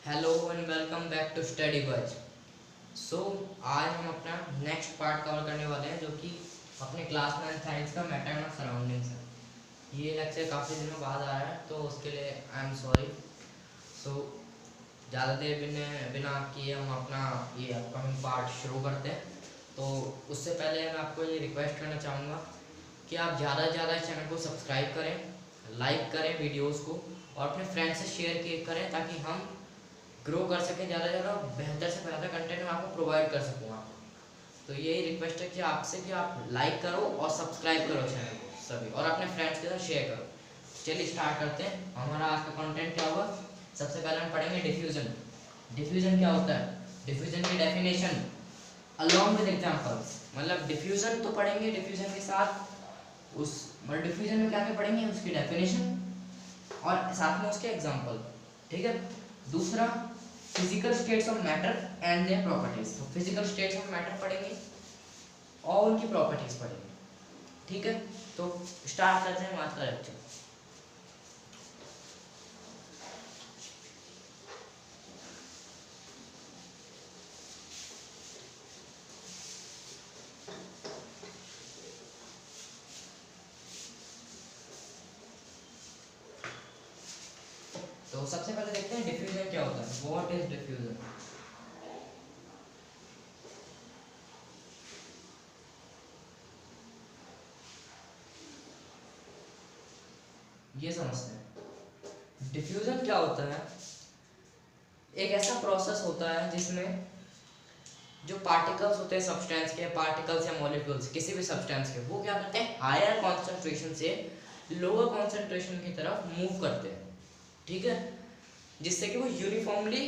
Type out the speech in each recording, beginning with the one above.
Hello and welcome back to study buzz. So आज हम अपना नेक्स्ट पार्ट कवर करने वाले हैं जो कि अपने क्लास 9 साइंस का मैटर एंड सराउंडिंग्स है। ये लेक्चर काफ़ी दिनों बाद आ रहा है तो उसके लिए आई एम सॉरी। सो ज़्यादा देर बिना किए हम अपना ये अपकमिंग पार्ट शुरू करते हैं। तो उससे पहले मैं आपको ये रिक्वेस्ट करना चाहूँगा कि आप ज़्यादा से ज़्यादा चैनल को सब्सक्राइब करें, लाइक करें वीडियोज़ को और अपने फ्रेंड्स से शेयर करें ताकि हम ग्रो कर सकें, ज़्यादा से ज़्यादा बेहतर से बेहतर कंटेंट मैं आपको प्रोवाइड कर सकूँ आपको। तो यही रिक्वेस्ट है कि आपसे कि आप लाइक करो और सब्सक्राइब करो चैनल को सभी और अपने फ्रेंड्स के साथ शेयर करो। चलिए स्टार्ट करते हैं। हमारा आज का कंटेंट क्या होगा। सबसे पहले हम पढ़ेंगे डिफ्यूजन। डिफ्यूजन क्या होता है, डिफ्यूजन की डेफिनेशन अलॉन्ग विद एग्जांपल्स। मतलब डिफ्यूजन तो पढ़ेंगे, डिफ्यूजन के साथ उस मतलब डिफ्यूजन में क्या क्या पढ़ेंगे, उसकी डेफिनेशन और साथ में उसके एग्जांपल। ठीक है। दूसरा physical states of matter and their properties. तो फिजिकल स्टेट्स ऑफ मैटर पढ़ेंगे और उनकी प्रॉपर्टीज पढ़ेंगे। ठीक है। तो स्टार्ट करते हैं आज का लेक्चर। तो सबसे पहले देखते हैं डिफ्यूजन क्या होता है। What is diffusion. ये समझते हैं डिफ्यूजन क्या होता है। एक ऐसा प्रोसेस होता है जिसमें जो पार्टिकल्स होते हैं सब्सटेंस के, पार्टिकल्स या मॉलिक्यूल्स किसी भी सब्सटेंस के, वो क्या करते हैं हायर कॉन्सेंट्रेशन से लोअर कॉन्सेंट्रेशन की तरफ मूव करते हैं। ठीक है। जिससे कि वो यूनिफॉर्मली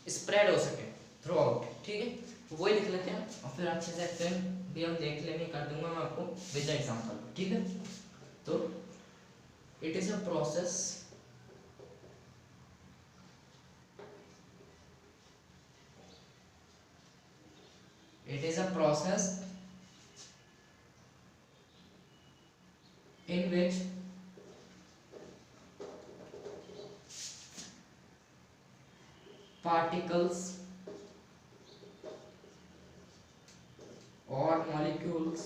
स्प्रेड हो सके थ्रू आउट। ठीक है। तो वही लिख लेते हैं और फिर अच्छे से एक्सप्लेन भी हम देख लेंगे, कर दूंगा मैं आपको विद एग्जांपल। ठीक है। तो it is a process it is a process in which particles or molecules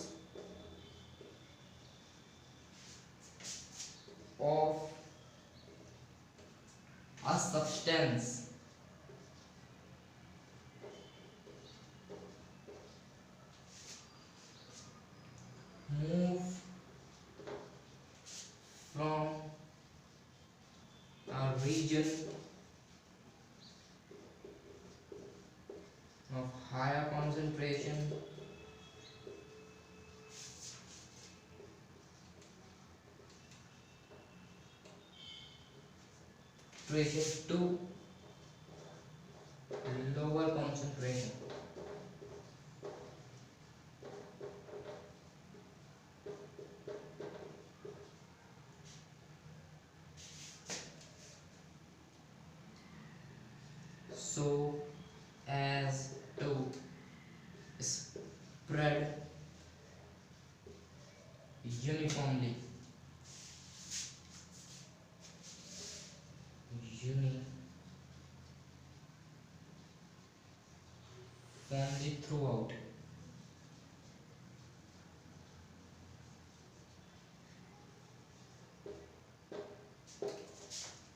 of a substance move from a region of higher concentration to lower concentration. So as to spread uniformly throughout.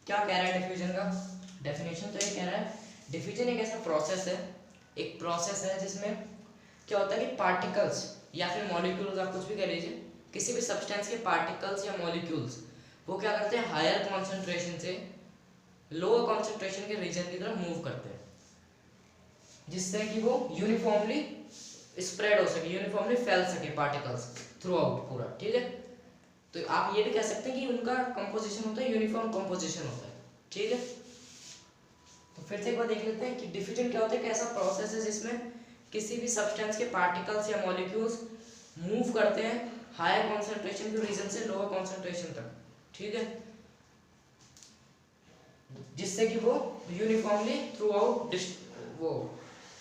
क्या कह रहा है diffusion का definition. तो ये कह रहा है डिफ्यूजन एक ऐसा प्रोसेस है, एक प्रोसेस है जिसमें क्या होता है कि पार्टिकल्स या फिर मॉलिक्यूल्स, आप कुछ भी कह लीजिए, किसी भी सब्सटेंस के पार्टिकल्स या मॉलिक्यूल्स वो क्या करते हैं हायर कॉन्सेंट्रेशन से लोअर कॉन्सेंट्रेशन के रीजन की तरफ मूव करते हैं जिससे कि वो यूनिफॉर्मली स्प्रेड हो सके, यूनिफॉर्मली फैल सके पार्टिकल्स थ्रू आउट पूरा। ठीक है। तो आप ये भी कह सकते हैं कि उनका कंपोजिशन होता है, यूनिफॉर्म कंपोजिशन होता है। ठीक है। तो फिर से एक बार देख लेते हैं कि डिफ्यूजन क्या होता है। कैसा प्रोसेस है जिसमें किसी भी सब्सटेंस के पार्टिकल्स या मॉलिक्यूल्स मूव करते हैं हायर कॉन्सेंट्रेशन के रीजन से लोअर कॉन्सेंट्रेशन तक। ठीक है। जिससे कि वो यूनिफॉर्मली थ्रू आउट वो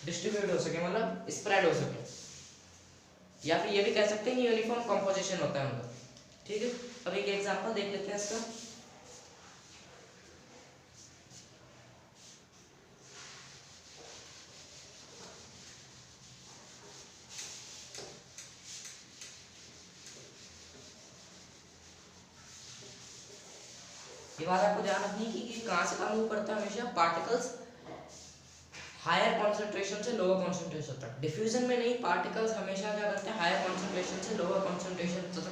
डिस्ट्रीब्यूट हो सके, मतलब स्प्रेड हो सके, या फिर ये भी कह सकते हैं कि यूनिफॉर्म कंपोजिशन होता है उनका। ठीक है। अब एक एग्जांपल देख लेते हैं इसका। ये बात आपको ध्यान रखनी है कि कहाँ से कहाँ मूव करता है, हमेशा पार्टिकल्स हायर कॉन्सेंट्रेशन से लोअर कॉन्सेंट्रेशन तक। डिफ्यूजन में नहीं, पार्टिकल्स हमेशा क्या करते हैं, हायर कॉन्सेंट्रेशन से लोअर कॉन्सेंट्रेशन तक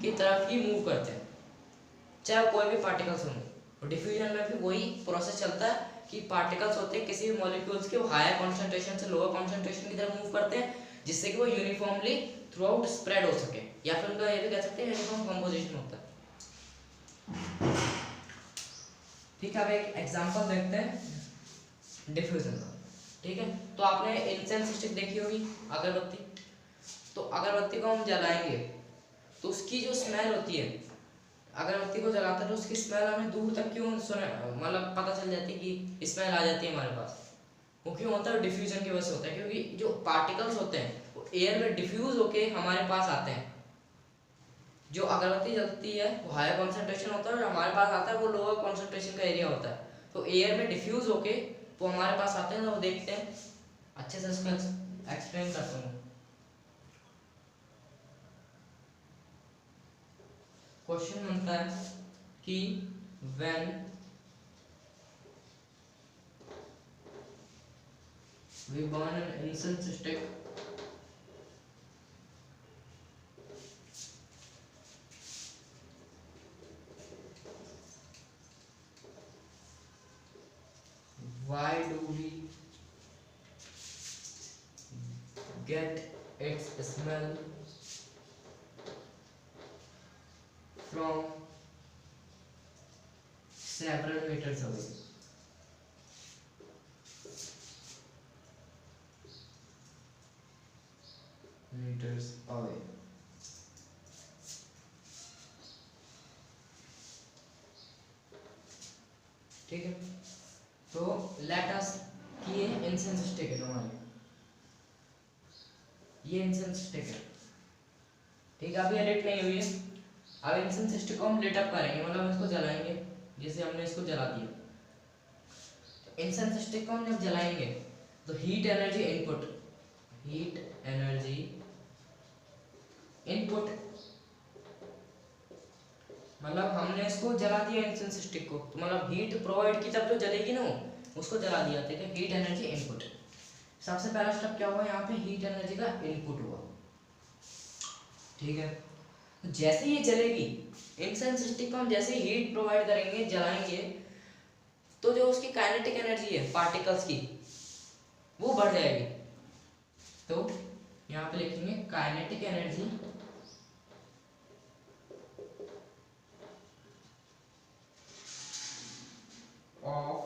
की तरफ ही मूव करते हैं, चाहे कोई भी पार्टिकल्स होंगे। और डिफ्यूजन में भी वही प्रोसेस चलता है कि पार्टिकल्स होते हैं किसी भी मॉलिक्यूल्स के, वो हायर कॉन्सेंट्रेशन से लोअर कॉन्सेंट्रेशन की तरफ मूव करते हैं, जिससे कि वो यूनिफॉर्मली थ्रू आउट स्प्रेड हो सके, या फिर उनका ये भी कह सकते हैं यूनिफॉर्म कंपोजिशन होता है। ठीक है, अब एक एग्जांपल देखते हैं डिफ्यूजन का। ठीक है, तो आपने इंसेंस स्टिक देखी होगी, अगरबत्ती। तो अगरबत्ती को हम जलाएंगे तो उसकी जो स्मेल होती है, अगरबत्ती को जलाते हैं तो उसकी स्मेल हमें दूर तक क्यों सुने, मतलब पता चल जाती है कि स्मेल आ जाती है हमारे पास। वो क्यों होता है, डिफ्यूजन की वजह से होता है, क्योंकि जो पार्टिकल्स होते हैं वो एयर में डिफ्यूज होके हमारे पास आते हैं। जो अगरबत्ती जलती है वो हायर कॉन्सेंट्रेशन होता है, और हमारे पास आता है वो लोअर कॉन्सेंट्रेशन का एरिया होता है। तो एयर में डिफ्यूज होके वो हमारे पास आते हैं, तो देखते हैं अच्छे से इसको एक्सप्लेन करता हूँ। क्वेश्चन बनता है कि when we burn an incense stick why do we get its smell from several meters away? Meters away. ठीक है, तो लेट अस कि ये इंसेंस स्टिक है हमारी, ये इंसेंस स्टिक है। ठीक है, अभी लिट नहीं हुई है। अब इंसेंस स्टिक को हम लिट अप करेंगे, मतलब हम इसको जलाएंगे, जैसे हमने इसको जला दिया। तो इंसेंस स्टिक को हम जब जलाएंगे तो heat energy input, heat energy input, मतलब हमने इसको जला दिया इंसेंस स्टिक को, तो मतलब हीट प्रोवाइड की तब तो जलेगी ना, उसको जला दिया। ठीक है, हीट एनर्जी इनपुट। सबसे पहला स्टेप क्या हुआ, यहाँ पे हीट एनर्जी का इनपुट हुआ। ठीक है, तो जैसे ये जलेगी, इंसेंस स्टिक को हम जैसे हीट प्रोवाइड करेंगे, जलाएंगे, तो जो उसकी काइनेटिक एनर्जी है पार्टिकल्स की, वो बढ़ जाएगी। तो यहाँ पे लिखेंगे काइनेटिक एनर्जी ऑफ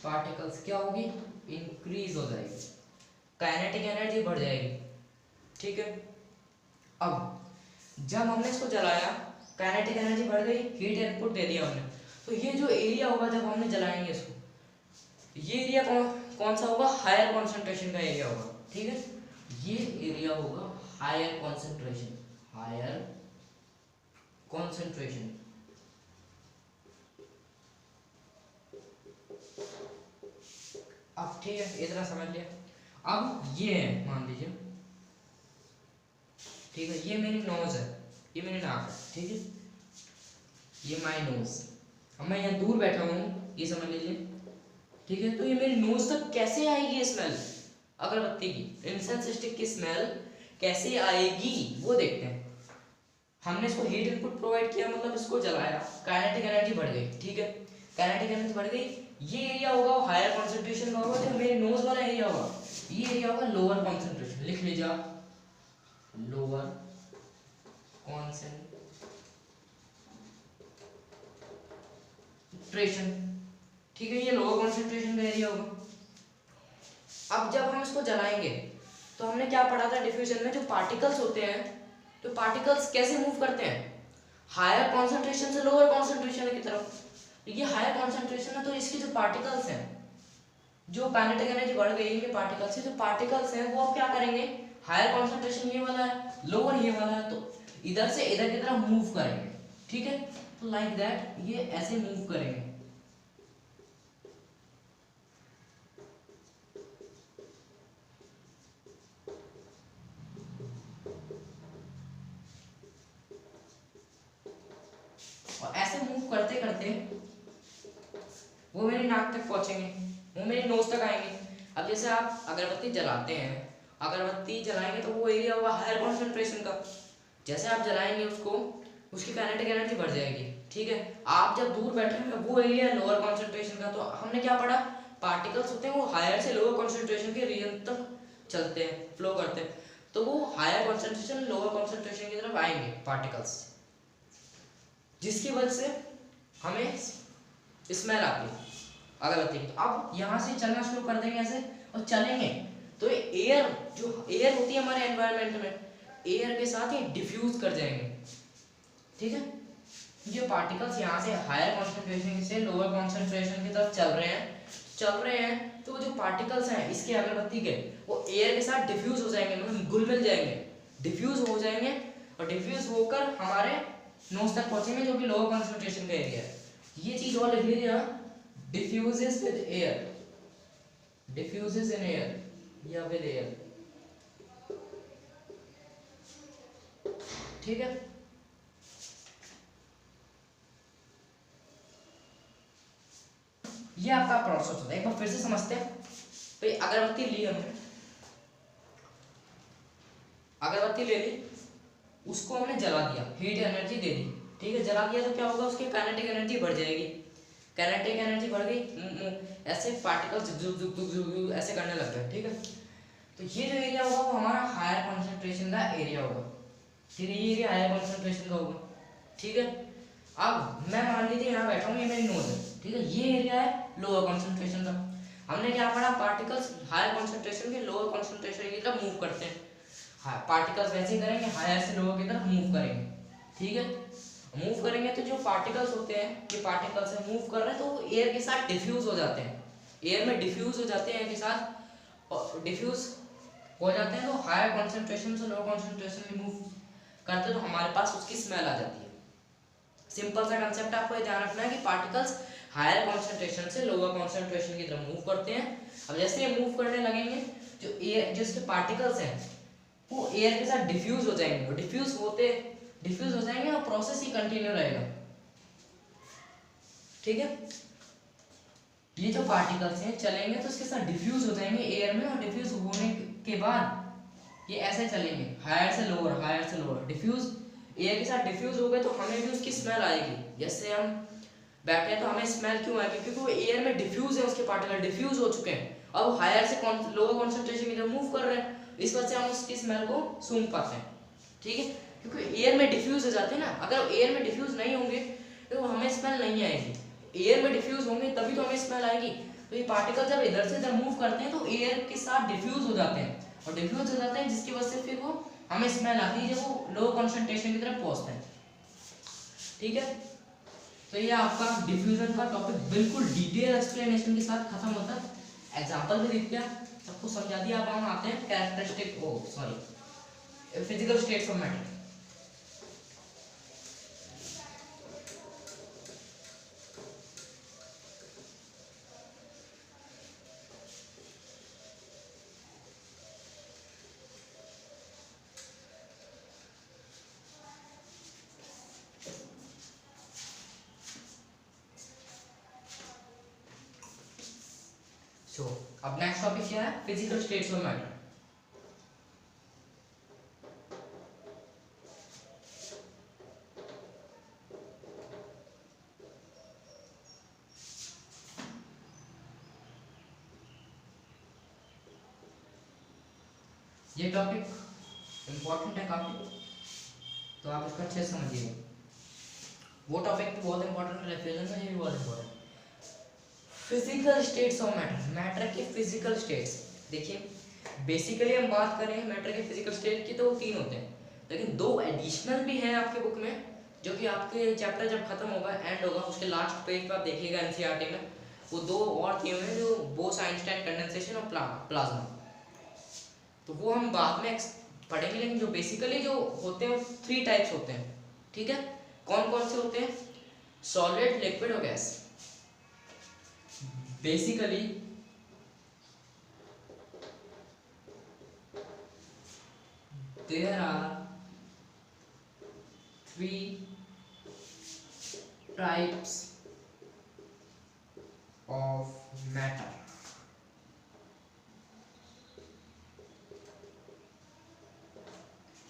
पार्टिकल्स क्या होगी, इंक्रीज हो जाएगी, काइनेटिक एनर्जी बढ़ जाएगी। ठीक है, अब जब हमने इसको जलाया, काइनेटिक एनर्जी बढ़ गई, हीट इनपुट दे दिया हमने, तो ये जो एरिया होगा जब हमने जलाएंगे इसको, ये एरिया कौन सा होगा, हायर कॉन्सेंट्रेशन का एरिया होगा। ठीक है, ये एरिया होगा हायर कॉन्सेंट्रेशन, हायर कॉन्सेंट्रेशन। अब ठीक है, इतना समझ लिया। अब ये है, मान लीजिए, ठीक है, ये मेरी नोज है, ये मेरी नाक है। ठीक है, ये माई नोज। अब मैं यहाँ दूर बैठा हूँ, ये समझ लीजिए। ठीक है, तो ये मेरी नोज तक कैसे आएगी स्मेल अगरबत्ती की, इंसेंस स्टिक की स्मेल कैसे आएगी वो देखते हैं। हमने इसको हीट इनपुट प्रोवाइड किया, मतलब इसको जलाया, काइनेटिक एनर्जी बढ़ गई। ठीक है, काइनेटिक एनर्जी बढ़ गई, ये एरिया होगा वो हायर कॉन्सेंट्रेशन का होगा, जो मेरे नोज वाला एरिया होगा, ये एरिया होगा लोअर कॉन्सेंट्रेशन। लिख लीजिए आप, लोअर कॉन्सेंट्रेशन। ठीक है, ये लोअर कॉन्सेंट्रेशन का एरिया होगा। अब जब हम इसको जलाएंगे तो हमने क्या पढ़ा था डिफ्यूजन में, जो पार्टिकल्स होते हैं, तो पार्टिकल्स कैसे मूव करते हैं, हायर कॉन्सेंट्रेशन से लोअर कॉन्सेंट्रेशन की तरफ। ये हायर कॉन्सेंट्रेशन है, तो इसके जो पार्टिकल्स हैं, जो काइनेटिक एनर्जी बढ़ गई इनके पार्टिकल्स से, जो पार्टिकल्स हैं वो अब क्या करेंगे, हायर कॉन्सेंट्रेशन ये वाला है, लोअर ये वाला है, तो इधर से इधर की तरफ मूव करेंगे। ठीक है, तो लाइक दैट ये ऐसे मूव करेंगे। और ऐसे मूव करते करते वो मेरी नाक तक पहुंचेंगे, वो मेरी नोज तक आएंगे। अब जैसे आप अगरबत्ती जलाते हैं, अगरबत्ती जलाएंगे तो वो एरिया होगा हायर कॉन्सेंट्रेशन का। जैसे आप जलाएंगे उसको, उसकी काइनेटिक एनर्जी बढ़ जाएगी, ठीक है। आप जब दूर बैठे हैं वो एरिया लोअर कॉन्सेंट्रेशन का, तो हमने क्या पढ़ा, पार्टिकल्स होते हैं वो हायर से लोअर कॉन्सेंट्रेशन के रीजन तक चलते हैं, फ्लो करते हैं, तो वो हायर कॉन्सेंट्रेशन लोअर कॉन्सेंट्रेशन की तरफ आएंगे पार्टिकल्स, जिसकी वजह से हमें स्मेल आती है अगरबत्ती की। तो अब यहाँ से चलना शुरू कर देंगे ऐसे और चलेंगे तो एयर, जो एयर होती है हमारे एनवायरनमेंट में, एयर के साथ ही डिफ्यूज कर जाएंगे, ठीक है। जो पार्टिकल्स यहाँ से हायर कॉन्सेंट्रेशन से लोअर कॉन्सेंट्रेशन की तरफ चल रहे हैं, तो जो पार्टिकल्स हैं इसके अगरबत्ती के, वो एयर के साथ डिफ्यूज हो जाएंगे, मतलब घुल मिल जाएंगे, डिफ्यूज हो जाएंगे, और डिफ्यूज होकर हमारे नोज तक पहुंचेंगे, जो कि लोअर कॉन्सेंट्रेशन का एरिया है। ये चीज और लिख लीजिए, diffuses with air, diffuses in air या विद एयर, ठीक है। ये आपका प्रोसेस होता है, एक बार फिर से समझते हैं। तो ये अगरबत्ती ली हमने, अगरबत्ती ले ली, उसको हमने जला दिया, हीट एनर्जी दे दी, ठीक है। जला दिया तो क्या होगा, उसकी काइनेटिक एनर्जी बढ़ जाएगी, काइनेटिक एनर्जी बढ़ गई, ऐसे पार्टिकल्स ऐसे करने लग गए, ठीक है। तो ये जो एरिया होगा वो हमारा हायर कॉन्सेंट्रेशन का एरिया होगा, ठीक है। ये एरिया हायर कॉन्सेंट्रेशन का होगा, ठीक है। अब मैं मान लीजिए यहाँ बैठा हूँ, ये मेरी नोज है, ठीक है। ये एरिया है लोअर कॉन्सेंट्रेशन का। हमने क्या पढ़ा, पार्टिकल्स हायर कॉन्सेंट्रेशन के लोअर कॉन्सेंट्रेशन की तरफ मूव करते हैं, पार्टिकल्स वैसे ही करेंगे, हायर से लोअर की तरफ मूव करेंगे, ठीक है। मूव करेंगे तो जो पार्टिकल्स होते हैं, ये पार्टिकल्स है मूव कर रहे हैं, तो वो एयर के साथ डिफ्यूज हो जाते हैं, एयर में डिफ्यूज हो जाते हैं एयर के साथ, डिफ्यूज हो जाते हैं, तो हायर कॉन्सेंट्रेशन से लोअर कॉन्सेंट्रेशन में मूव करते हैं, तो हमारे पास उसकी स्मेल आ जाती है। सिंपल सा कंसेप्ट आपको ये ध्यान रखना है कि पार्टिकल्स हायर कॉन्सेंट्रेशन से लोअर कॉन्सेंट्रेशन की तरफ मूव करते हैं। अब जैसे ये मूव करने लगेंगे, जो एयर, जो इसके पार्टिकल्स हैं वो एयर के साथ डिफ्यूज हो जाएंगे, और डिफ्यूज हो जाएंगे, और प्रोसेस ही कंटिन्यू रहेगा, ठीक है। ये जो पार्टिकल्स हैं चलेंगे तो इसके साथ डिफ्यूज हो जाएंगे एयर में, और डिफ्यूज होने के बाद ये ऐसे चलेंगे, हायर से लोअर, डिफ्यूज, एयर के साथ डिफ्यूज हो गए तो हमें भी उसकी स्मेल आएगी। जैसे हम बैठे हैं तो हमें स्मेल क्यों आएगी, क्योंकि वो एयर में डिफ्यूज है, उसके पार्टिकल डिफ्यूज हो चुके हैं, और वो हायर से लोअर कॉन्सेंट्रेशन की तरफ मूव कर रहे हैं, इस वजह से हम उसकी स्मेल को सूंघ पाते हैं, ठीक है। क्योंकि एयर में डिफ्यूज हो जाते हैं ना, अगर एयर में डिफ्यूज नहीं होंगे तो हमें स्मेल नहीं आएगी, एयर में डिफ्यूज होंगे तभी तो हमें स्मेल आएगी। तो ये पार्टिकल जब इधर से इधर मूव करते हैं तो एयर के साथ डिफ्यूज हो जाते हैं, और डिफ्यूज हो जाते हैं जिसकी वजह से फिर वो हमें स्मेल आती है जब वो लो कॉन्सेंट्रेशन की तरफ पहुंचते हैं, ठीक है। तो ये आपका डिफ्यूजन का टॉपिक बिल्कुल डिटेल एक्सप्लेनेशन के साथ खत्म होता है, एग्जांपल भी दिख गया, सबको समझा दिया। अब हम आते हैं characteristic, oh sorry, physical states of matter. So अब नेक्स्ट टॉपिक क्या है, फिजिकल स्टेट्स ऑफ मैटर। ये टॉपिक इम्पोर्टेंट है काफी, तो आप इसको अच्छे से समझिएगा। वो टॉपिक भी बहुत इंपॉर्टेंट है, रिवीजन में ये भी बहुत important. Physical states of matter, matter के फिजिकल स्टेट्स। देखिए बेसिकली हम बात करें मैटर के फिजिकल स्टेट की तो 3 होते हैं, लेकिन 2 एडिशनल भी हैं आपके बुक में, जो कि आपके चैप्टर जब खत्म होगा, एंड होगा, उसके लास्ट पेज पर आप देखिएगा एनसीईआरटी में, वो 2 और थी हैं, जो बोस-आइंस्टाइन कंडेंसेशन और प्लाज्मा। तो वो हम बाद में पढ़ेंगे, लेकिन जो बेसिकली जो होते हैं 3 टाइप्स होते हैं, ठीक है। कौन कौन से होते हैं, सॉलिड, लिक्विड और gas. Basically there are 3 types of matter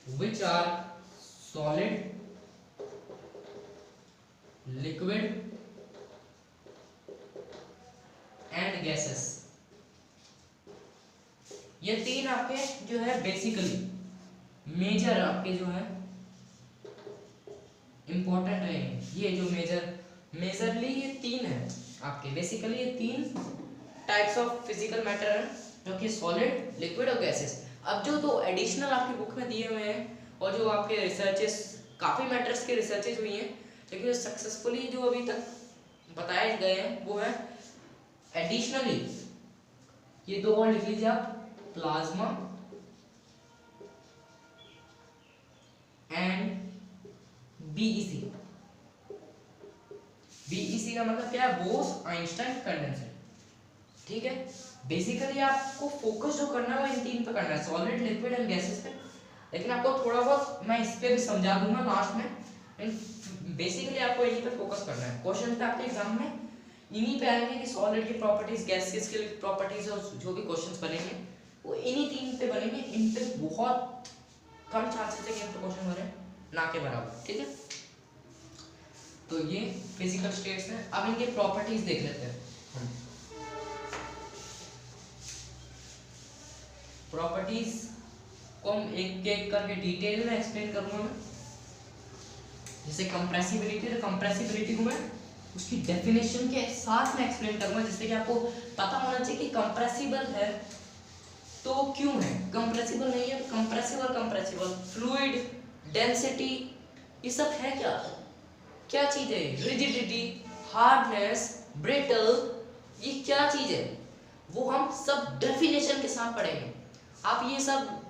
which are solid, liquid and gases। ये तीन आपके जो है बेसिकली मेजर आपके जो है इंपॉर्टेंट है। ये जो मेजरली ये तीन है आपके बेसिकली, ये तीन टाइप्स ऑफ फिजिकल मैटर है जो कि सॉलिड, लिक्विड और गैसेस। अब जो दो एडिशनल आपकी बुक में दिए हुए हैं और जो आपके रिसर्चेस, काफ़ी मैटर्स के रिसर्चेस हुई हैं, लेकिन जो सक्सेसफुली जो अभी तक बताए गए हैं वो है एडिशनली ये दो और लिख लीजिए आप, प्लाज्मा एंड बीईसी। बीईसी का मतलब क्या है? Bose Einstein condenser. ठीक है, बेसिकली आपको फोकस जो करना है वो इन तीन पे करना है, सॉलिड, लिक्विड एंड गैसेस पे। लेकिन आपको थोड़ा बहुत मैं इस पे भी समझा दूंगा लास्ट में। बेसिकली आपको इन्हीं पे फोकस करना है। क्वेश्चन पे आपके एग्जाम में इन्हीं पे आएंगे कि सॉलिड की प्रॉपर्टीज, गैसेस की प्रॉपर्टीज, और जो भी क्वेश्चंस बनेंगे वो इन्हीं तीन पे बनेंगे। इन पे बहुत कम चांसेस है कि इन पे क्वेश्चन बने, ना के बराबर। ठीक है, तो ये फिजिकल स्टेट्स हैं। अब इनके प्रॉपर्टीज देख लेते हैं। प्रॉपर्टीज को हम एक एक करके डिटेल में एक्सप्लेन करूंगा मैं। जैसे कंप्रेसिबिलिटी, तो कंप्रेसिबिलिटी को मैं उसकी डेफिनेशन के साथ में एक्सप्लेन करूंगा, जिससे कि आपको पता होना चाहिए कि कंप्रेसिबल है तो क्यों है, कंप्रेसिबल नहीं है तो कंप्रेसिबल, फ्लूइड, डेंसिटी, ये सब है क्या चीज है, रिजिडिटी, हार्डनेस, ब्रिटल, ये क्या चीज है, वो हम सब डेफिनेशन के साथ पढ़ेंगे। आप ये सब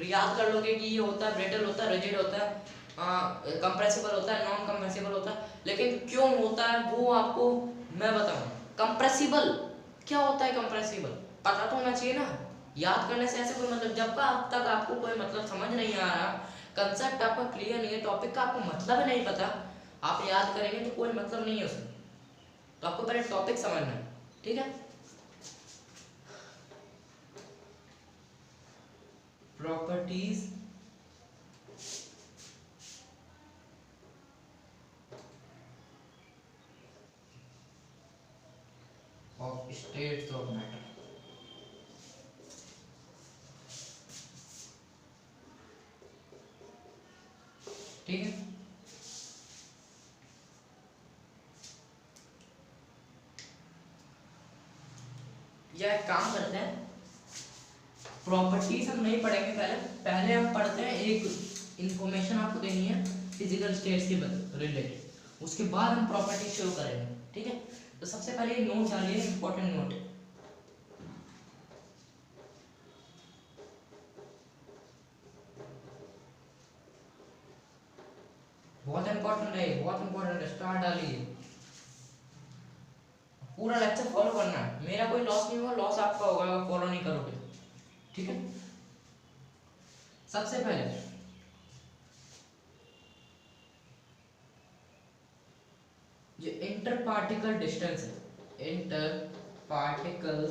याद कर लोगे कि ये होता है, ब्रिटल होता है, रिजिड होता है, कंप्रेसिबल होता है, नॉन कंप्रेसिबल होता है, लेकिन क्यों होता है वो आपको मैं बताऊं। कंप्रेसिबल क्या होता है, कंप्रेसिबल पता तो होना चाहिए ना, याद करने से ऐसे कोई मतलब, जब तक आपको कोई मतलब समझ नहीं आ रहा, कंसेप्ट आपका क्लियर नहीं है, टॉपिक का आपको मतलब नहीं पता, आप याद करेंगे तो कोई मतलब नहीं है उसमें। तो आपको पहले टॉपिक समझना है। ठीक है, properties of states of matter. ठीक है, यह एक काम करते हैं, प्रॉपर्टीज हम नहीं पढ़ेंगे, पहले हम पढ़ते हैं, एक इंफॉर्मेशन आपको देनी है फिजिकल स्टेट्स के रिलेटेड, उसके बाद हम प्रॉपर्टी शो करेंगे। ठीक है, तो सबसे पहले नोट डालिए, इंपॉर्टेंट नोट। बहुत इंपॉर्टेंट है, बहुत इंपॉर्टेंट है, स्टार डालिए, पूरा लेक्चर फॉलो करना है, मेरा कोई लॉस नहीं होगा, लॉस आपका होगा अगर फॉलो नहीं करोगे। ठीक है, सबसे पहले जो इंटर पार्टिकल डिस्टेंस है, inter particle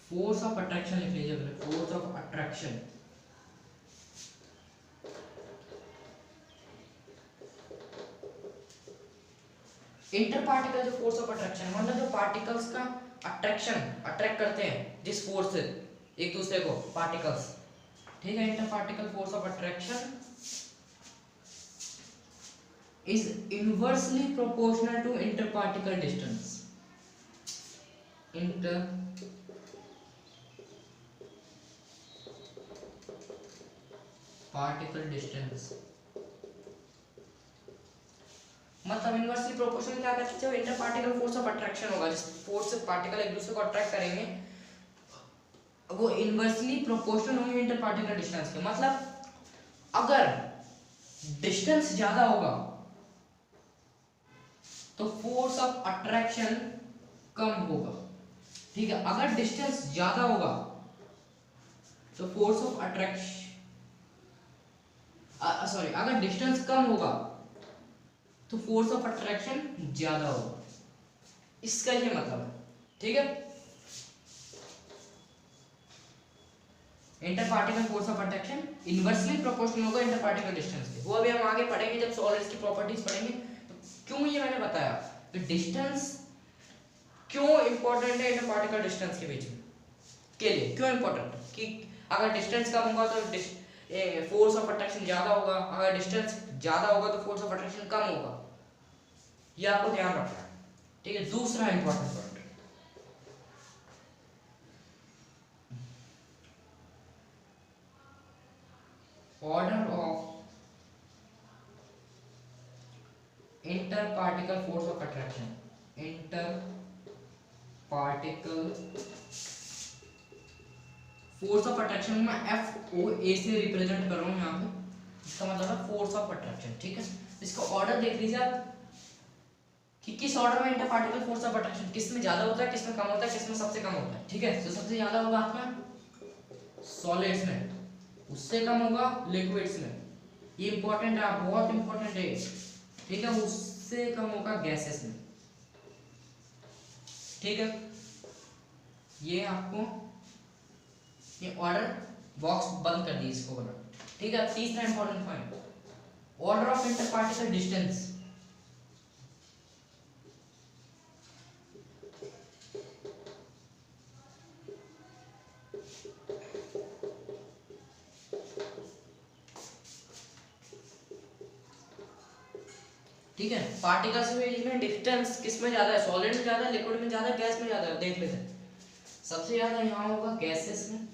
force of attraction लिख लीजिए, force of attraction. Inter particle जो फोर्स ऑफ अट्रैक्शन मतलब जो पार्टिकल्स का अट्रैक्ट करते हैं जिस फोर्स से एक दूसरे को, पार्टिकल्स। ठीक है, inter particle force of attraction is inversely proportional to interparticle distance। interparticle distance मतलब इनवर्सली प्रोपोर्शनल क्या कहते हैं, जो इंटरपार्टिकल फोर्स ऑफ अट्रैक्शन होगा, जिस फोर्स से पार्टिकल एक दूसरे को अट्रैक्ट करेंगे, वो इनवर्सली प्रोपोर्शनल होंगे इंटरपार्टिकल डिस्टेंस के। मतलब अगर डिस्टेंस ज्यादा होगा तो फोर्स ऑफ अट्रैक्शन कम होगा। ठीक है, अगर डिस्टेंस ज्यादा होगा तो फोर्स ऑफ अट्रैक्शन सॉरी, अगर डिस्टेंस कम होगा तो फोर्स ऑफ अट्रैक्शन ज्यादा होगा, इसका ये मतलब है। ठीक है, inter particle force of attraction inversely proportional होगा इंटर पार्टिकल डिस्टेंस के। वो अभी हम आगे पढ़ेंगे जब सॉलिड्स की प्रॉपर्टीज पढ़ेंगे। तो क्यों ये मैंने बताया कि डिस्टेंस क्यों इंपॉर्टेंट है इंटर पार्टिकल डिस्टेंस के बीच में के लिए, क्यों इंपॉर्टेंट कि अगर डिस्टेंस कम होगा तो फोर्स ऑफ अट्रैक्शन ज्यादा होगा, अगर डिस्टेंस ज्यादा होगा तो फोर्स ऑफ अट्रैक्शन कम होगा, ये आपको ध्यान रखना है। ठीक है, दूसरा important point, order of inter particle force of attraction. Inter particle force of attraction में एफ ओ ए से रिप्रेजेंट कर रहा हूं यहाँ पे, इसका मतलब है फोर्स ऑफ अट्रैक्शन। ठीक है, इसका ऑर्डर देख लीजिए आप कि किस ऑर्डर में inter particle force of attraction किस में ज्यादा होता है, किस में कम होता है, किस में सबसे कम होता है। ठीक है, तो सबसे ज्यादा होगा आपका सॉलिड्स में, उससे कम होगा लिक्विड्स में, ये इंपॉर्टेंट है, बहुत इंपॉर्टेंट है। ठीक है, उससे कम होगा गैसेस में। ठीक है, ये आपको ये ऑर्डर बॉक्स बंद कर दी इसको बना। ठीक है, तीसरा important point, order of inter particle distance. ठीक है, पार्टिकल्स में डिस्टेंस किस में ज्यादा है, सॉलिड में ज्यादा, लिक्विड में ज्यादा, गैस में ज्यादा, देख लेते हैं। सबसे ज्यादा यहाँ होगा गैसेस में,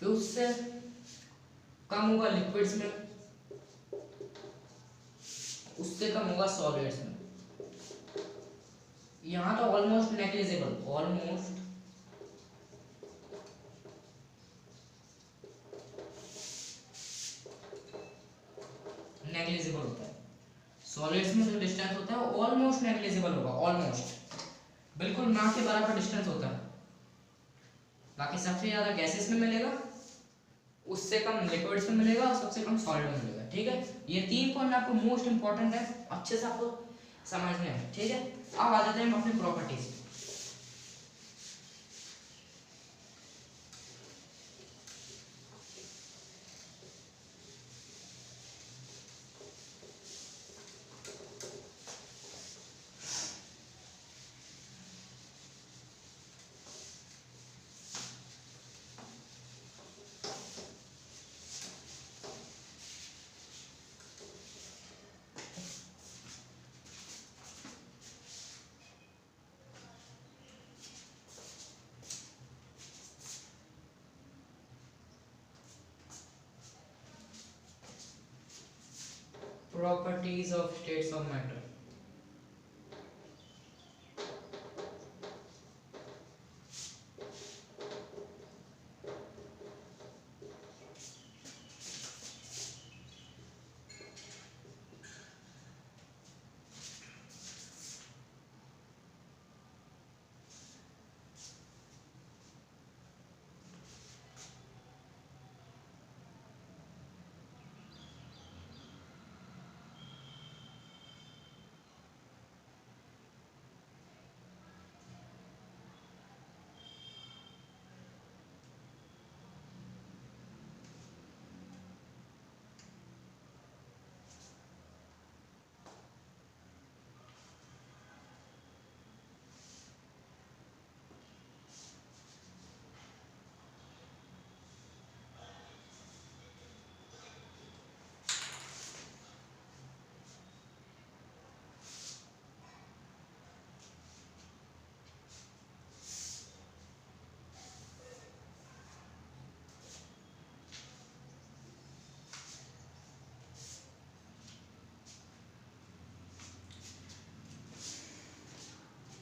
फिर उससे कम होगा लिक्विड्स में, उससे कम होगा सॉलिड्स में। यहाँ तो ऑलमोस्ट नेग्लिजिबल, ऑलमोस्ट नेग्लिजिबल होता है। सॉलिड्स में जो डिस्टेंस होता है ऑलमोस्ट नेग्लिजिबल होगा, ऑलमोस्ट बिल्कुल ना के बराबर डिस्टेंस होता है। बाकी सबसे ज्यादा गैसेस में मिलेगा, उससे कम लिक्विड्स में मिलेगा और सबसे कम सॉलिड में मिलेगा। ठीक है, ये तीन पॉइंट आपको मोस्ट इंपॉर्टेंट है, अच्छे से आपको समझने हैं। ठीक है, अब आ जाते हैं हम अपनी properties. Properties of states of matter.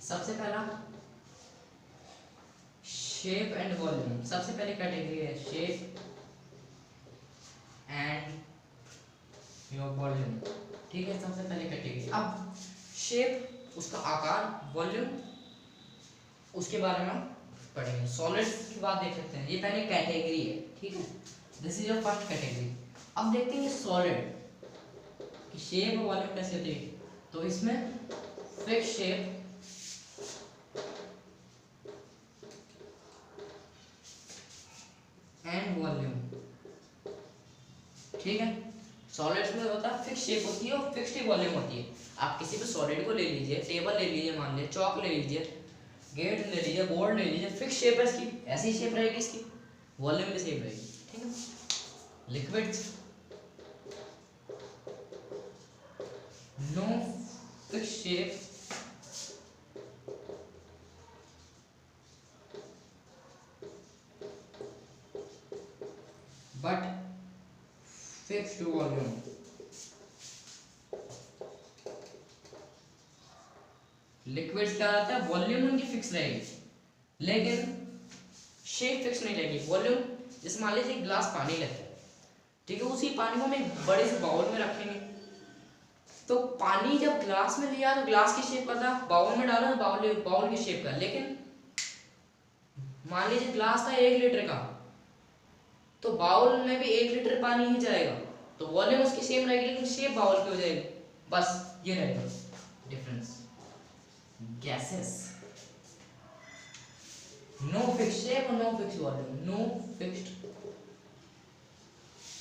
सबसे पहला शेप एंड वॉल्यूम, सबसे पहले कैटेगरी है शेप एंड योर वॉल्यूम। ठीक है, सबसे पहले कैटेगरी। अब शेप उसका आकार, वॉल्यूम उसके बारे में पढ़ेंगे। सॉलिड्स की बात देख सकते हैं, ये पहले कैटेगरी है, ठीक है, this is your first category. अब देखते हैं सॉलिड की शेप और वॉल्यूम कैसे होती है। तो इसमें फिक्स शेप एंड वॉल्यूम, ठीक है। सॉलिड्स में होता है फिक्स शेप होती है और फिक्स्ड वॉल्यूम होती है। आप किसी भी सॉलिड को ले लीजिए, टेबल ले लीजिए, मान लीजिए चौक ले लीजिए, गेट ले लीजिए, बोर्ड ले लीजिए, फिक्स शेप है इसकी, ऐसी शेप रहेगी इसकी, वॉल्यूम भी सेम रहेगी, ठीक है। Liquids no fix shape but fixed volume. Liquids क्या रहता है, वॉल्यूम उनकी फिक्स रहेगी लेकिन शेप फिक्स नहीं रहेगी। वॉल्यूम, जैसे मान लीजिए गिलास पानी लेते हैं, ठीक है, उसी पानी को हम एक बड़े से बाउल में रखेंगे, तो पानी जब ग्लास में लिया तो ग्लास की शेप का था, बाउल में डाला तो बाउल की शेप का। लेकिन मान लीजिए ग्लास था 1 लीटर का, तो बाउल में भी 1 लीटर पानी ही जाएगा, तो वॉल्यूम उसकी सेम रहेगी लेकिन शेप बाउल की हो जाएगी। बस ये रहेगा difference. Gases no fix shape और no fix volume, no fixed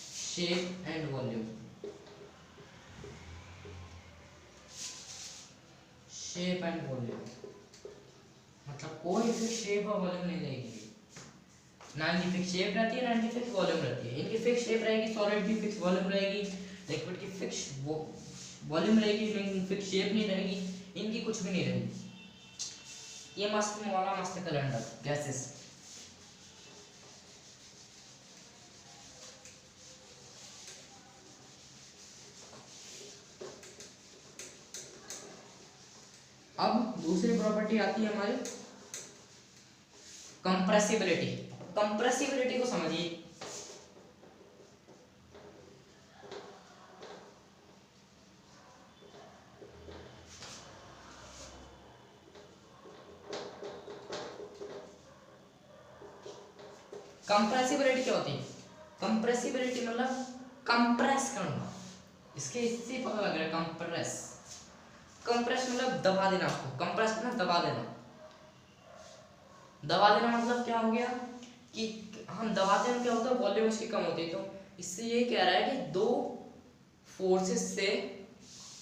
shape and volume. Shape and volume मतलब कोई फिक्स शेप और वॉल्यूम नहीं रहेगी, ना इनकी फिक्स शेप रहती है ना इनकी फिक्स वॉल्यूम रहती है। इनकी फिक्स शेप रहेगी, सॉलिड की फिक्स वॉल्यूम रहेगी, लिक्विड की फिक्स वॉल्यूम रहेगी लेकिन फिक्स शेप नहीं रहेगी, इनकी कुछ भी नहीं रहेगी। ये मस्त वाला मस्त कैलेंडर गैसेस। अब दूसरी प्रॉपर्टी आती है हमारी कंप्रेसिबिलिटी। कंप्रेसिबिलिटी को समझिए। कंप्रेसिबिलिटी क्या होती है, कंप्रेसिबिलिटी मतलब कंप्रेस करना, इससे पता लग रहा है कंप्रेस। कंप्रेस मतलब दबा देना, आपको कंप्रेस मतलब दबा देना। दबा देना मतलब क्या हो गया कि हम दबाते हैं क्या होता है, वॉल्यूम उसकी कम होती है। तो इससे ये कह रहा है कि दो फोर्सेस से,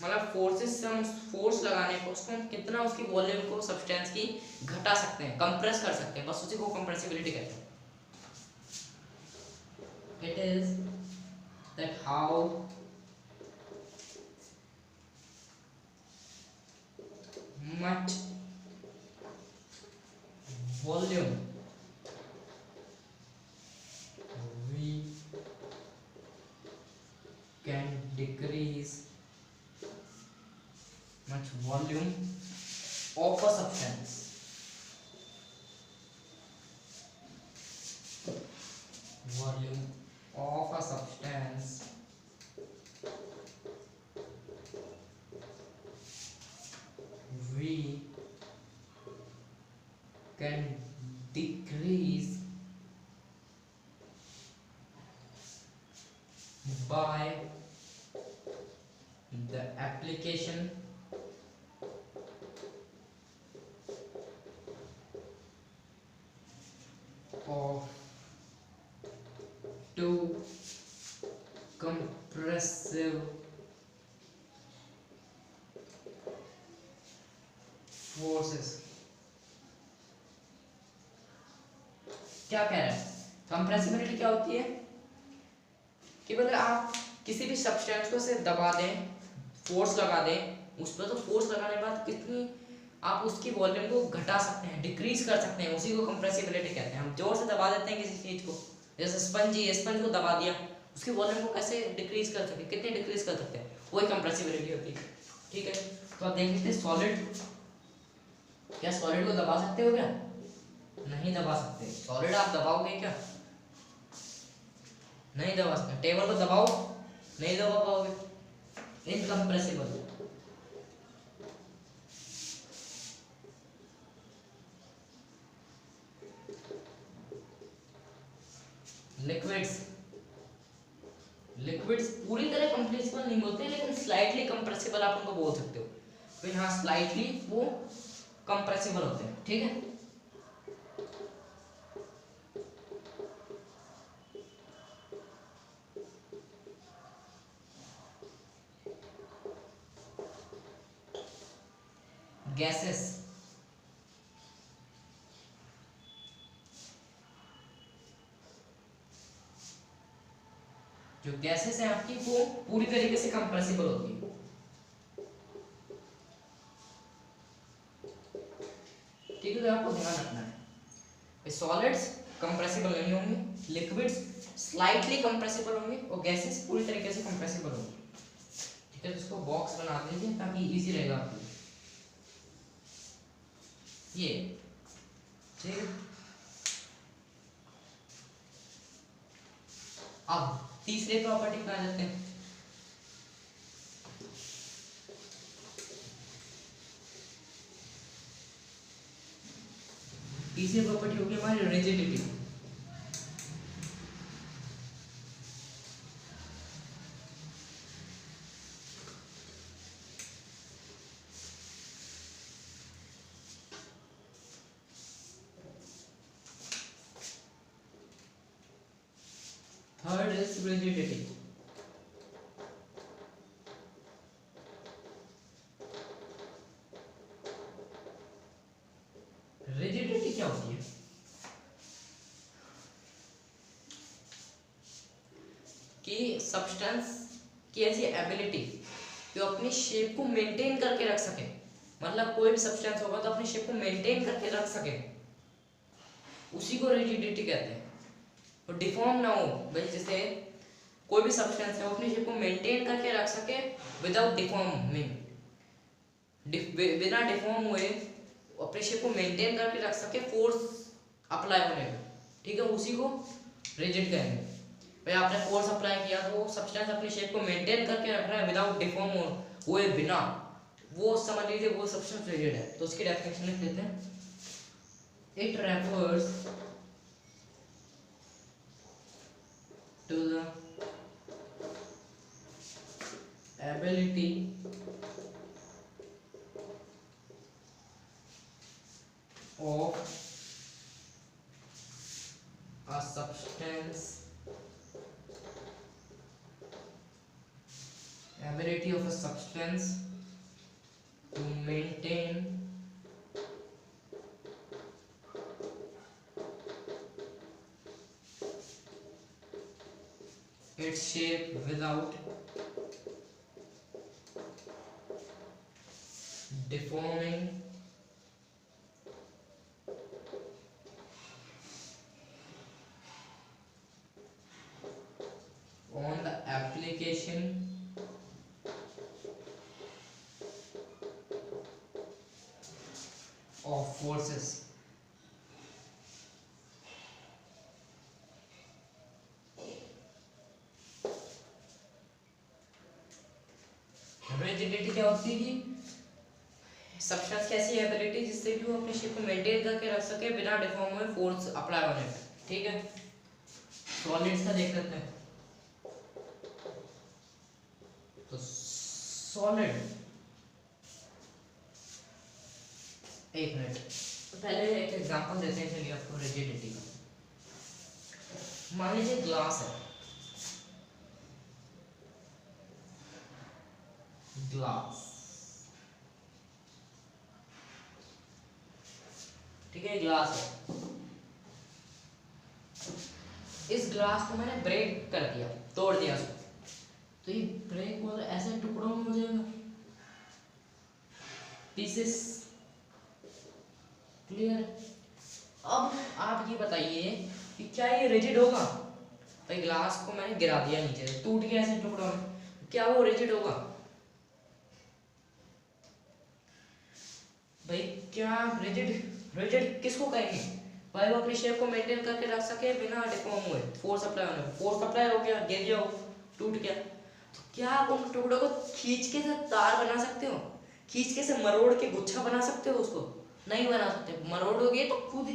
मतलब फोर्सेस से हम फोर्स लगाने को उसको हम कितना उसकी वॉल्यूम को सब्सटेंस की घटा सकते हैं, कंप्रेस कर सकते हैं, बस उसी को कंप्रेसिबिलिटी कहते हैं। It is that how much volume we can decrease, much volume of a substance, volume of a substance we can decrease by the application of two compressive forces। क्या कह रहा है, कंप्रेसिबिलिटी क्या होती है कि मतलब आप किसी भी सब्सटेंस को से दबा दें, फोर्स लगा दें उस पर, तो फोर्स लगाने के बाद कितनी आप उसकी वॉल्यूम को घटा सकते हैं, डिक्रीज कर सकते हैं, उसी को कंप्रेसिबिलिटी कहते हैं। हम जोर से दबा देते हैं किसी चीज को, जैसे स्पंज ही, स्पंज को दबा दिया, उसकी वॉल्यूम को कैसे डिक्रीज कर सकते हैं, कितनी डिक्रीज कर सकते हैं, वही कंप्रेसिबिलिटी होती है, ठीक है। तो आप देख लेते हैं सॉलिड, क्या सॉलिड को दबा सकते हो क्या, नहीं दबा सकते। सॉलिड आप दबाओगे क्या, नहीं दबा सकते। टेबल को दबाओ, नहीं दबा पाओगे, इनकम्प्रेसिबल। लिक्विड्स लिक्विड्स पूरी तरह कंप्रेसिबल नहीं बोलते, लेकिन स्लाइटली कंप्रेसिबल आप उनको बोल सकते हो। तो यहाँ स्लाइटली वो कंप्रेसिबल होते हैं, ठीक है। गैसेस, जो गैसेस है आपकी वो पूरी तरीके से कंप्रेसिबल होती है, ठीक है। तो आपको ध्यान रखना है, सॉलिड्स कंप्रेसिबल नहीं होंगे, लिक्विड्स स्लाइटली कंप्रेसिबल होंगे और गैसेस पूरी तरीके से कंप्रेसिबल होंगे, ठीक है। तो इसको बॉक्स बना दीजिए ताकि इजी रहेगा आपको ये, ठीक है। अब तीसरे प्रॉपर्टी पे आ जाते हैं। तीसरी प्रॉपर्टी होगी हमारी rigidity. Third is rigidity. Rigidity क्या होती है? कि सब्सटेंस की ऐसी एबिलिटी जो अपनी शेप को मेंटेन करके रख सके, मतलब कोई भी सब्सटेंस होगा तो अपनी शेप को मेंटेन करके रख सके, उसी को रिजिडिटी कहते हैं। तो डिफॉर्म ना हो भाई, जैसे कोई भी सब्सटेंस है वो अपनी शेप को मेंटेन करके रख सके विदाउट डिफॉर्मिंग, बिना डिफॉर्म हुए अपनी शेप को मेंटेन करके रख सके फोर्स अप्लाई होने पे, ठीक है, उसी को रिजिड कहेंगे। भाई आपने फोर्स अप्लाई किया तो वो सब्सटेंस अपनी शेप को मेंटेन करके रख रहा है विदाउट डिफॉर्म हुए बिना, वो समझ लीजिए वो सब्सटेंस रिजिड है। तो उसकी डेफिनेशन लिख देते हैं, it refers to the ability of a substance to maintain its shape without deforming on the application of forces। Rigidity क्या होती है कि सब्सटेंस की ऐसी एबिलिटी जिससे कि वो अपनी शेप को मेंटेन करके रख सके बिना डिफॉर्म हुए फोर्स अप्लाई होने पे, ठीक है। सॉलिड्स का देख लेते हैं। तो सॉलिड, एक मिनट, तो पहले एक एग्जांपल देते हैं चलिए आपको रिजिडिटी का। मान लीजिए ग्लास है, ग्लास, ठीक है, ग्लास है। इस ग्लास को मैंने ब्रेक कर दिया, तोड़ दिया उसको, तो ये ब्रेक हो ऐसे टुकड़ों में हो जाएगा, पीसेस, क्लियर। अब आप ये बताइए कि क्या ये रिजिड होगा? भाई ग्लास को मैंने गिरा दिया नीचे, टूट गया ऐसे टुकड़ों में, क्या वो रिजिड होगा? भाई क्या रिजिड किसको कहेंगे? भाई वो अपनी शेप को मेंटेन करके रख सके बिना डिफॉर्म हुए, फोर्स अप्लाई होने पे, फोर्स अप्लाई हो गया, गिर गया, टूट गया, तो क्या आप उन टुकड़ों को खींच के तार बना सकते हो? खींच के से मरोड़ के गुच्छा बना सकते हो? उसको नहीं बना सकते। मरोड़ोगे तो खुद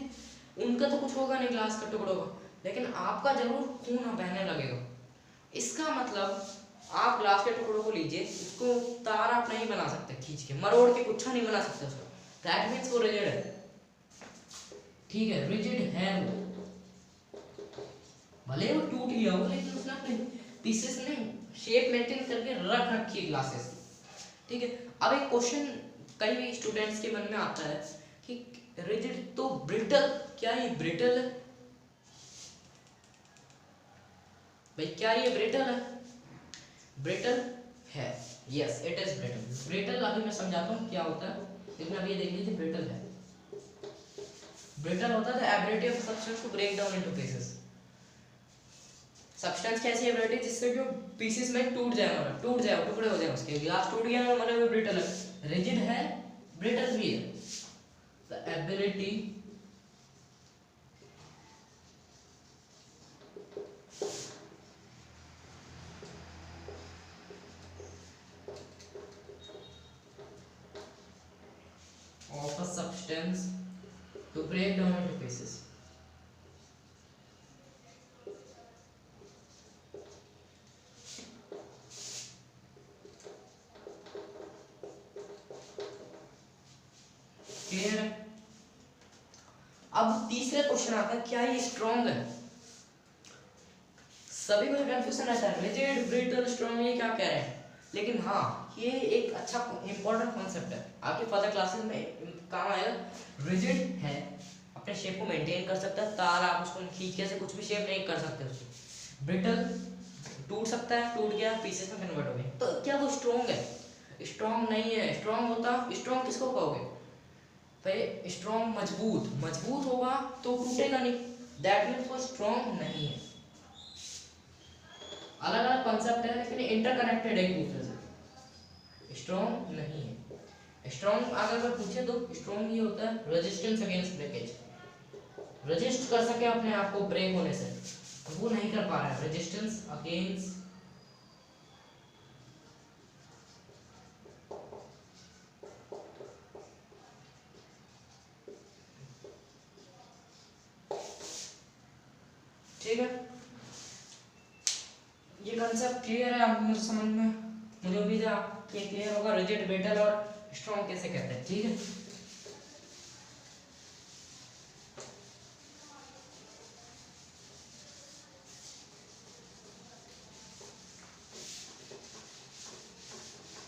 उनका तो कुछ होगा नहीं, ग्लास का टुकड़ों का, लेकिन आपका जरूर खून बहने लगेगा। इसका मतलब आप ग्लास के टुकड़ों को लीजिए, उसको तार आप नहीं बना सकते, खींच के मरोड़ के गुच्छा नहीं बना सकते उसको, दैट मीन्स वो रिजिड है। ठीक है, रिजिड है वो, भले वो टूट गया हो लेकिन उसने अपने पीसेस में शेप मेंटेन करके रख रखी है ग्लासेस। ठीक है, अब एक क्वेश्चन कई स्टूडेंट्स के मन में आता है कि रिजिड तो ब्रिटल, क्या ये ब्रिटल है भाई, क्या ये ब्रिटल है? ब्रिटल है, yes it is brittle. Brittle अभी मैं समझाता हूँ क्या होता है, लेकिन अभी ये देख लीजिए ब्रिटल है। ब्रिटल होता है the ability of substance to break down into pieces. Substance कैसी एबिलिटी जिससे जो पीसेस में टूट जाए, मतलब टूट जाए, टुकड़े हो जाए उसके। ग्लास टूट गया मतलब वो ब्रिटल है, रिजिड है, ब्रिटल भी है। The ability of a substance to break down into pieces. Clear है? अब तीसरा क्वेश्चन आता है, क्या ये स्ट्रॉन्ग है? सभी को कंफ्यूजन रहता है, रिजिड, ब्रिटल, स्ट्रॉन्ग, ये क्या कह रहे हैं? लेकिन हाँ, ये एक अच्छा इंपॉर्टेंट कॉन्सेप्ट है, आपके फर्दर क्लासेस में काम आएगा। रिजिड है, अपने शेप को मेंटेन कर सकता है, तार आप उसको खींच से कुछ भी शेप नहीं कर सकते उसको। ब्रिटल टूट सकता है, टूट गया पीसेस में कन्वर्ट हो गए, तो क्या वो स्ट्रॉन्ग है? स्ट्रॉन्ग नहीं है। स्ट्रॉन्ग होता, स्ट्रॉन्ग किसको कहोगे भाई? स्ट्रॉन्ग मजबूत, मजबूत होगा तो टूटेगा नहीं, दैट मीन्स वो स्ट्रॉन्ग नहीं है। अलग अलग कॉन्सेप्ट है लेकिन इंटरकनेक्टेड है एक दूसरे से। स्ट्रॉन्ग नहीं है। स्ट्रॉन्ग अगर पूछे तो स्ट्रॉन्ग ये होता है रेजिस्टेंस अगेंस्ट ब्रेकेज, रेजिस्ट कर सके अपने आप को ब्रेक होने से, वो नहीं कर पा रहा है। रेजिस्टेंस अगेंस्ट ठीक है, ये कंसेप्ट क्लियर है आप मुझे समझ में? मुझे उम्मीद है आपके क्लियर होगा रिजिड, ब्रिटल और स्ट्रॉन्ग कैसे कहते हैं। ठीक है,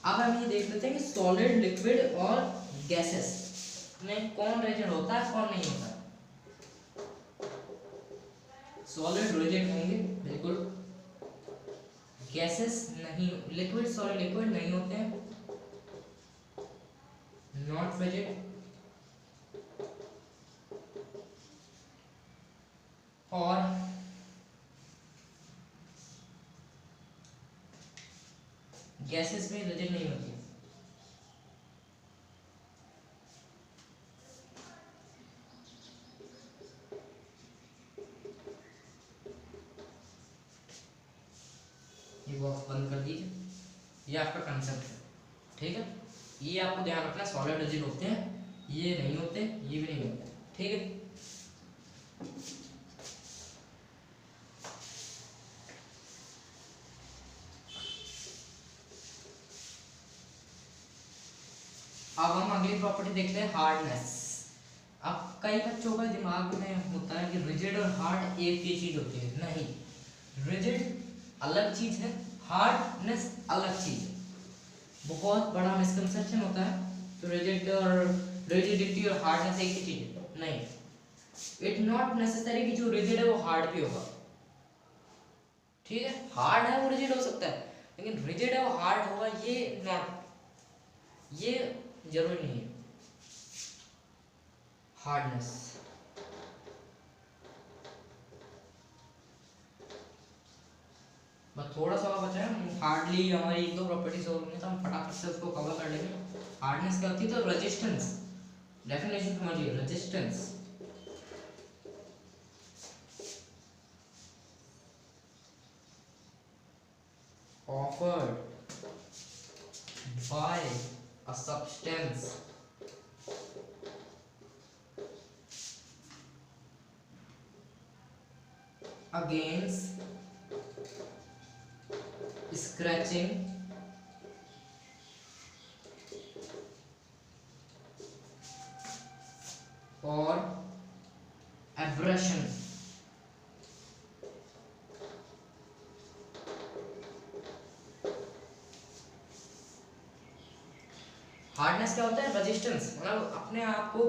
अब हम ये देख लेते हैं कि सॉलिड, लिक्विड और गैसेस में कौन रिजिड होता है कौन नहीं होता। सॉलिड रिजिड होंगे बिल्कुल, गैसेस नहीं, लिक्विड सॉरी लिक्विड नहीं होते हैं, नॉट रिजिड, और गैसेस में रिजिड नहीं होती। ये बॉक्स बंद कर दीजिए, ये आपका कंसेप्ट है। ठीक है, ये आपको ध्यान रखना, सॉलिड रिजिड होते हैं, ये नहीं होते, ये भी नहीं होते। ठीक है, अब हम अगली प्रॉपर्टी देखते हैं, हार्डनेस। अब कई बच्चों का दिमाग में होता है कि रिजिड और हार्ड एक ही चीज होती है, नहीं, रिजिड अलग चीज है, हार्डनेस अलग चीज है। बहुत बड़ा मिसकंसेप्शन होता है तो रिजिड और रिजिडिटी और हार्डनेस एक ही चीज है, नहीं, इट नॉट नेसेसरी कि जो रिजिड है वो हार्ड भी होगा। ठीक है, हार्ड है वो रिजिड हो सकता है, लेकिन रिजिड है वो हार्ड होगा ये नॉट, ये जरूरी नहीं है। हार्डनेस, बस थोड़ा सा बचा है, हार्डली हमारी एक दो प्रॉपर्टीज और होंगी तो हम फटाफट से उसको कवर कर लेंगे। हार्डनेस क्या होती है? तो रेजिस्टेंस, डेफिनेशन समझिए, resistance offered by a substance against scratching or abrasion। Hardness क्या होता है? रेजिस्टेंस, मतलब अपने आप को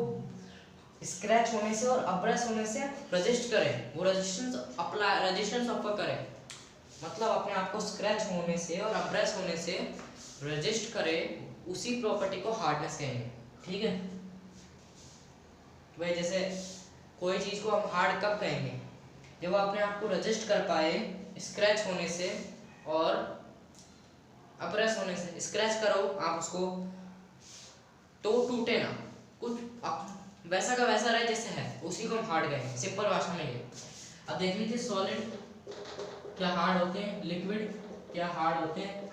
स्क्रैच होने से और अब्रस होने से रजिस्ट करें, वो रेजिस्टेंस अप्लाई, रेजिस्टेंस ऑफर करें, मतलब अपने आप को स्क्रैच होने से और अब्रस होने से रजिस्ट करे, उसी प्रॉपर्टी को हार्डनेस कहेंगे। ठीक है भाई, जैसे कोई चीज को हम हार्ड कब कहेंगे? जब वो अपने आप को रजिस्ट कर पाए स्क्रैच होने से और अब्रस होने से। स्क्रैच करो आप उसको तो टूटे ना, कुछ वैसा का वैसा रहे जैसे है, उसी को हम हार्ड कहेंगे, सिंपल भाषा में ये। अब देख लीजिए, सॉलिड क्या हार्ड होते हैं, लिक्विड क्या हार्ड होते हैं,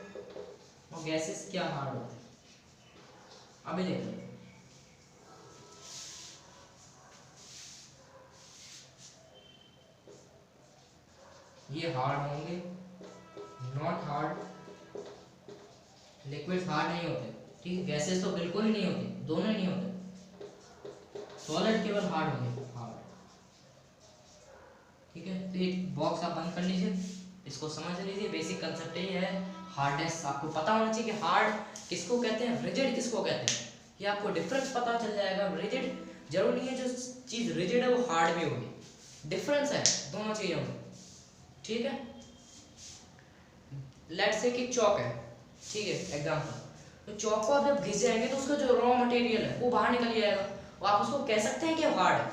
और गैसेस क्या हार्ड होते हैं। अभी देख लो, ये हार्ड होंगे, नॉट हार्ड। लिक्विड हार्ड नहीं होते, ठीक है, गैसेस तो बिल्कुल ही नहीं होते, दोनों ही नहीं होते। सॉलिड केवल हार्ड होंगे, हार्ड। ठीक है, तो एक बॉक्स आप बंद कर लीजिए, इसको समझ लीजिए। बेसिक कंसेप्ट ये है, हार्डनेस आपको पता होना चाहिए कि हार्ड किसको कहते हैं, रिजिड किसको कहते हैं। ये आपको डिफरेंस पता चल जाएगा। रिजिड जरूरी नहीं है जो चीज रिजिड है वो हार्ड भी होगी, डिफरेंस है दोनों चीजों में। ठीक है, लेट्स से कि चौक है, ठीक है एग्जांपल, तो चौक को आप जब घिस जाएंगे तो उसका जो रॉ मटेरियल है वो बाहर निकल जाएगा, और आप उसको कह सकते हैं कि हार्ड है?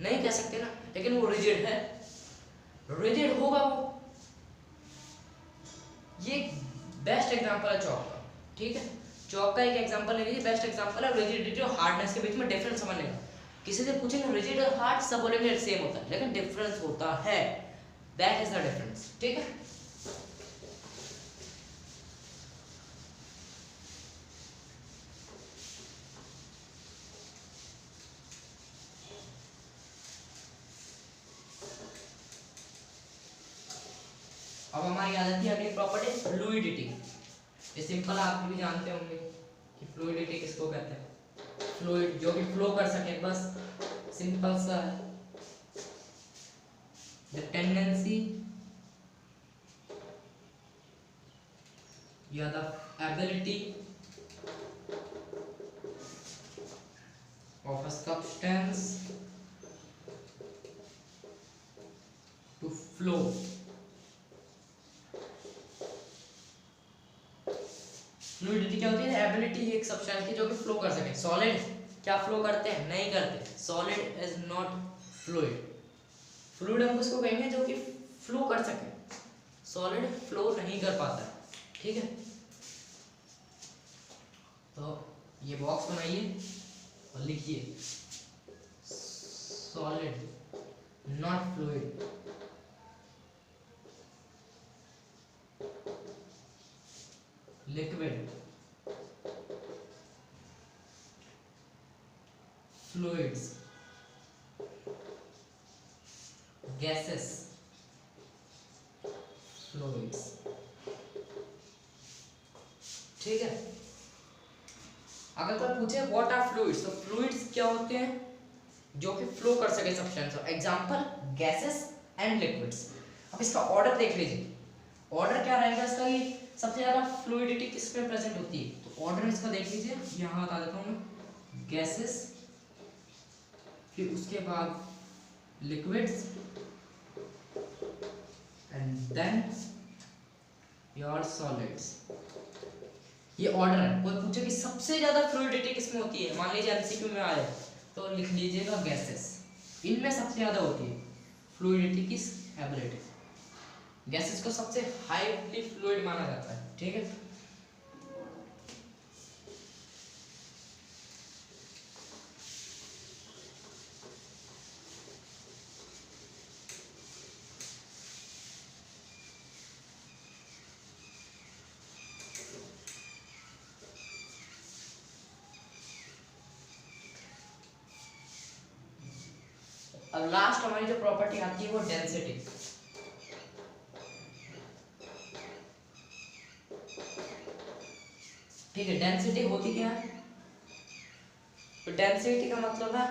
नहीं कह सकते ना, लेकिन वो रिजिड है, रिजिड होगा वो। ये बेस्ट एग्जांपल है चौक का। ठीक है, चौक का एक एग्जांपल ले लीजिए, बेस्ट एग्जांपल है। रिजिडिटी और हार्डनेस के बीच में डिफरेंस समझने का। किसी से पूछेंगे रिजिड और हार्ड, सब बोलेंगे सेम होता है, लेकिन डिफरेंस होता है, दैट इज द डिफरेंस। ठीक है, अब हमारी आ जाती है अगली प्रॉपर्टी, फ्लूइडिटी। ये सिंपल आप भी जानते होंगे कि फ्लूइडिटी किसको कहते हैं। फ्लूइड जो भी फ्लो कर सके, बस सिंपल सा है। द टेंडेंसी या the ability of a substance to flow. Fluidity क्या होती है? एबिलिटी एक सब्सटेंस की जो कि फ्लो कर सके। सॉलिड क्या फ्लो करते हैं? नहीं करते, solid is not fluid. Fluid हम उसको कहेंगे जो कि फ्लो कर सके, सॉलिड फ्लो नहीं कर पाता है। ठीक है, तो ये बॉक्स बनाइए और लिखिए solid not fluid, liquid fluids, gases fluids. ठीक है, अगर कोई पूछे व्हाट आर फ्लूइड्स, तो फ्लूइड्स क्या होते हैं? जो कि फ्लो कर सके substance. Example gases and liquids. अब इसका ऑर्डर देख लीजिए, ऑर्डर क्या रहेगा इसका कि सबसे ज्यादा फ्लूइडिटी किस में प्रेजेंट होती है। तो ऑर्डर इसका देख लीजिए, यहाँ बता देता हूँ मैं, गैसेस, फिर उसके बाद liquids, and then your solids. ये ऑर्डर है। कोई पूछे कि सबसे ज्यादा फ्लूइडिटी किसमें होती है, मान लीजिए एमसीक्यू में आए, तो लिख लीजिएगा गैसेस, इनमें सबसे ज्यादा होती है फ्लूइडिटी किस, एबिलिटी। गैसेस को सबसे हाईली फ्लूइड माना जाता है। ठीक है, अब लास्ट हमारी जो प्रॉपर्टी आती है वो डेंसिटी। ठीक है, डेंसिटी होती क्या है? तो डेंसिटी का मतलब है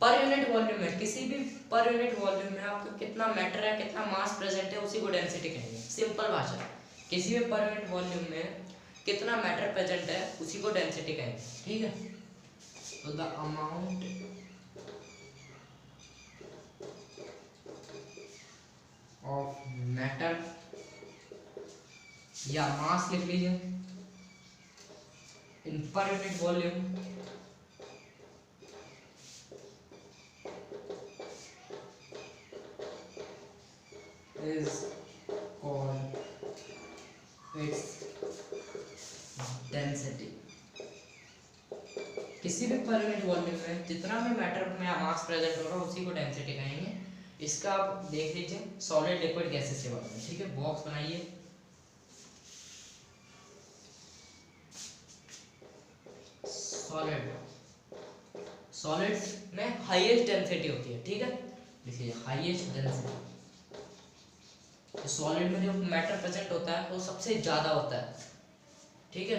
पर यूनिट वॉल्यूम में, किसी भी पर यूनिट वॉल्यूम में आपका कितना मैटर है, कितना मास प्रेजेंट है, उसी को डेंसिटी कहेंगे। सिंपल भाषा, किसी भी पर यूनिट वॉल्यूम में कितना मैटर प्रेजेंट है उसी को डेंसिटी कहेंगे। ठीक है, तो द अमाउंट ऑफ मैटर या मास लिख लीजिए इन per unit volume is called its density। किसी भी पर यूनिट वॉल्यूम में जितना भी मैटर में मास प्रेजेंट होगा उसी को डेंसिटी कहेंगे। इसका आप देख लीजिए सॉलिड लिक्विड गैसेस के बारे में। ठीक है, बॉक्स बनाइए। सॉलिड्स में हाईएस्ट डेंसिटी होती है। ठीक है, देखिए हाईएस्ट डेंसिटी, सॉलिड में जो मैटर प्रेजेंट होता है वो सबसे ज्यादा होता है। ठीक है,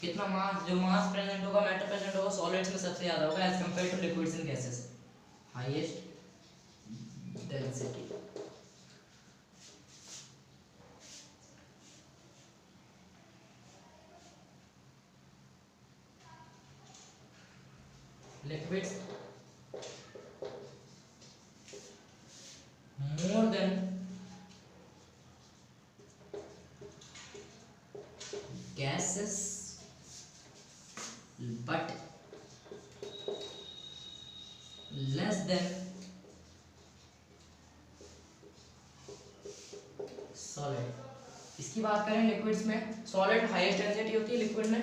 कितना मास, जो मास प्रेजेंट होगा, मैटर प्रेजेंट होगा सॉलिड्स में सबसे ज्यादा होगा as compare to liquids and gases. Highest density, liquids more than gases but less than solid। इसकी बात करें लिक्विड्स में, सॉलिड हाईएस्ट डेंसिटी होती है, लिक्विड में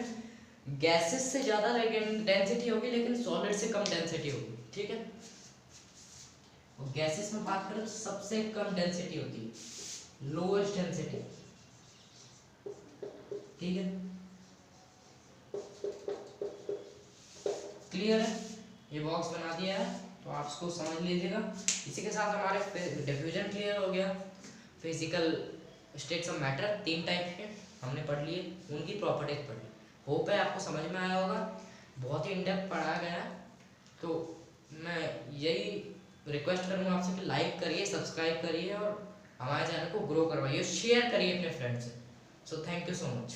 गैसेस से ज्यादा लेकिन डेंसिटी होगी, लेकिन सॉलिड से कम डेंसिटी होगी। ठीक है, और गैसेस में बात करें तो सबसे कम डेंसिटी होती है, लोएस्ट डेंसिटी। ठीक है, क्लियर है? ये बॉक्स बना दिया है तो आप इसको समझ लीजिएगा। इसी के साथ हमारे डिफ्यूजन क्लियर हो गया। Physical states of matter 3 type के हमने पढ़ लिए, उनकी प्रॉपर्टीज पढ़ ली। होप है आपको समझ में आया होगा, बहुत ही इनडेप्थ पढ़ाया गया है। तो मैं यही रिक्वेस्ट करूँगा आपसे कि लाइक करिए, सब्सक्राइब करिए और हमारे चैनल को ग्रो करवाइए, शेयर करिए अपने फ्रेंड्स से। So thank you so much.